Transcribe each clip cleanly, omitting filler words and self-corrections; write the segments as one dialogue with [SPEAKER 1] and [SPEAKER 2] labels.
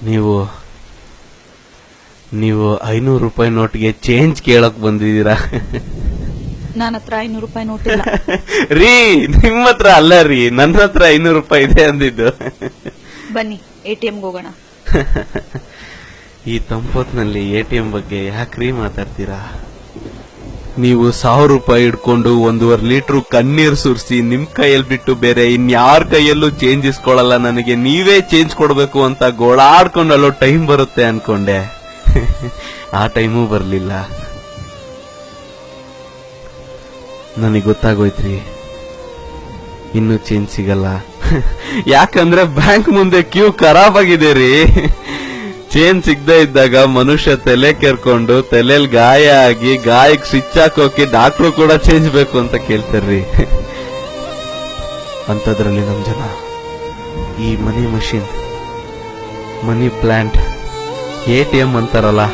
[SPEAKER 1] ನೀವು ನೀವು 500 ರೂಪಾಯಿ ನೋಟ್ಗೆ ಚೇಂಜ್ ಕೇಳಕ್ ಬಂದಿದ್ದೀರಾ?
[SPEAKER 2] ನನ್ನ ಹತ್ರ 500 ರೂಪಾಯಿ ನೋಟ್ ಇಲ್ಲ
[SPEAKER 1] ರೀ. ನಿಮ್ಮ ಹತ್ರ ಅಲ್ಲ ರೀ, ನನ್ನ ಹತ್ರ 500 ರೂಪಾಯಿ ಇದೆ ಅಂದಿದ್ದು.
[SPEAKER 2] ಬನ್ನಿ ATM ಹೋಗೋಣ.
[SPEAKER 1] ಈ ತಂಪೊತ್ನಲ್ಲಿ ATM ಬಗ್ಗೆ ಯಾಕ್ರಿ ಮಾತಾಡ್ತೀರಾ? ನೀವು 1000 ರೂಪಾಯಿ ಇಟ್ಕೊಂಡು 1.5 ಲೀಟರ್ ಕಣ್ಣೀರ್ ಸುರಿಸಿ ನಿಮ್ ಕೈಯಲ್ಲಿ ಬಿಟ್ಟು ಬೇರೆ ಇನ್ಯಾರ ಕೈಯಲ್ಲೂ ಚೇಂಜ್ ಇಸ್ಕೊಳಲ್ಲ, ನನಗೆ ನೀವೇ ಚೇಂಜ್ ಕೊಡ್ಬೇಕು ಅಂತ ಗೋಳಾಡ್ಕೊಂಡು ಅಲ್ಲೋ ಟೈಮ್ ಬರುತ್ತೆ ಅನ್ಕೊಂಡೆ. ಆ ಟೈಮೂ ಬರ್ಲಿಲ್ಲ. ನನಗೆ ಗೊತ್ತಾಗೋಯ್ತ್ರಿ, ಇನ್ನು ಚೇಂಜ್ ಸಿಗಲ್ಲ. ಯಾಕಂದ್ರೆ ಬ್ಯಾಂಕ್ ಮುಂದೆ ಕ್ಯೂ ಖರಾಬ್ ಆಗಿದೆ ರೀ. ಚೇಂಜ್ ಸಿಗದೆ ಇದ್ದಾಗ ಮನುಷ್ಯ ತಲೆ ಕೆರ್ಕೊಂಡು ತಲೆಯಲ್ಲಿ ಗಾಯ ಆಗಿ ಗಾಯಕ್ಕೆ ಸ್ವಿಚ್ ಹಾಕೋಕೆ ಡಾಕ್ಟ್ರು ಕೂಡ ಚೇಂಜ್ ಬೇಕು ಅಂತ ಕೇಳ್ತಾರ್ರಿ. ಅಂತದ್ರಲ್ಲಿ ನಮ್ ಜನ ಈ ಮನಿ ಮಷಿನ್, ಮನಿ ಪ್ಲಾಂಟ್, ATM ಅಂತಾರಲ್ಲ,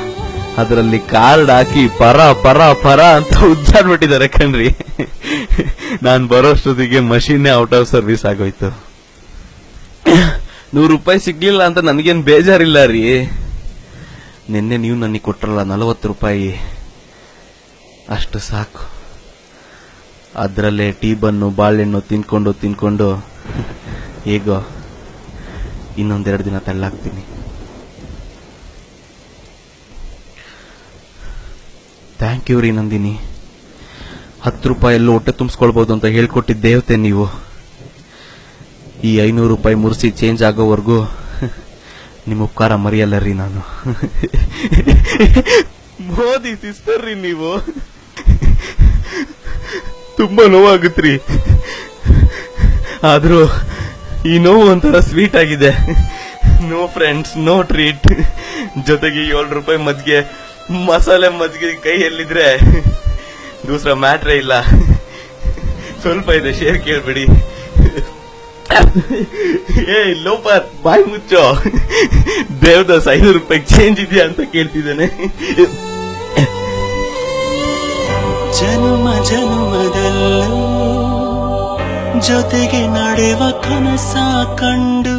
[SPEAKER 1] ಅದರಲ್ಲಿ ಕಾರ್ಡ್ ಹಾಕಿ ಪರ ಪರ ಪರ ಅಂತ ಉಜ್ಜಾಡ್ಬಿಟ್ಟಿದ್ದಾರೆ ಕಣ್ರಿ. ನಾನ್ ಬರೋಷ್ಟೊತ್ತಿಗೆ ಮಷೀನ್ ಔಟ್ ಆಫ್ ಸರ್ವಿಸ್ ಆಗೋಯ್ತು. 100 ರೂಪಾಯಿ ಸಿಗ್ಲಿಲ್ಲ ಅಂತ ನನ್ಗೇನ್ ಬೇಜಾರಿಲ್ಲ ರೀ. ನಿನ್ನೆ ನೀವು ನನಗೆ ಕೊಟ್ರಲ್ಲ 40 ರೂಪಾಯಿ, ಅಷ್ಟು ಸಾಕು. ಅದರಲ್ಲೇ ಟೀ ಬನ್ನು ಬಾಳೆಹಣ್ಣು ತಿನ್ಕೊಂಡು ಹೇಗೋ ಇನ್ನೊಂದೆರಡು ದಿನ ತಳ್ಳಾಕ್ತೀನಿ. ಥ್ಯಾಂಕ್ ಯು ರೀ ನಂದಿನಿ. 10 ರೂಪಾಯಲ್ಲೂ ಹೊಟ್ಟೆ ತುಂಬಿಸ್ಕೊಳ್ಬಹುದು ಅಂತ ಹೇಳ್ಕೊಟ್ಟಿದ್ದ ದೇವತೆ ನೀವು. ಈ 500 ರೂಪಾಯಿ ಮುರ್ಸಿ ಚೇಂಜ್ ಆಗೋವರೆಗೂ ನಿಮ್ಮ ಉಪಕಾರ ಮರೆಯಲ್ಲ ರೀ ನಾನು. ಮೋದಿ ಸಿಸ್ಟರ್ ರೀ ನೀವು. ತುಂಬಾ ನೋವಾಗುತ್ತ್ರಿ, ಆದ್ರೂ ಈ ನೋವು ಒಂಥರ ಸ್ವೀಟ್ ಆಗಿದೆ. No friends, no treat. ಜೊತೆಗೆ 7 ರೂಪಾಯಿ ಮಜ್ಜಿಗೆ, ಮಸಾಲೆ ಮಜ್ಜಿಗೆ ಕೈಯಲ್ಲಿದ್ರೆ ದೂಸರ ಮ್ಯಾಟ್ರೇ ಇಲ್ಲ. ಸ್ವಲ್ಪ ಇದೆ, ಶೇರ್ ಕೇಳ್ಬೇಡಿ. ಏ ಲೋಪರ್, ಬಾಯ್ ಮುಚ್ಚೋ. ದೇವದಾಸ್ 500 ರೂಪಾಯಿ ಚೇಂಜ್ ಇದೆಯಾ ಅಂತ ಕೇಳ್ತಿದ್ದೇನೆ.
[SPEAKER 3] ಜನ್ಮ ಜನ್ಮದಲ್ಲೂ ಜೊತೆಗೆ ನಡೆವ ಕನಸ ಕಂಡು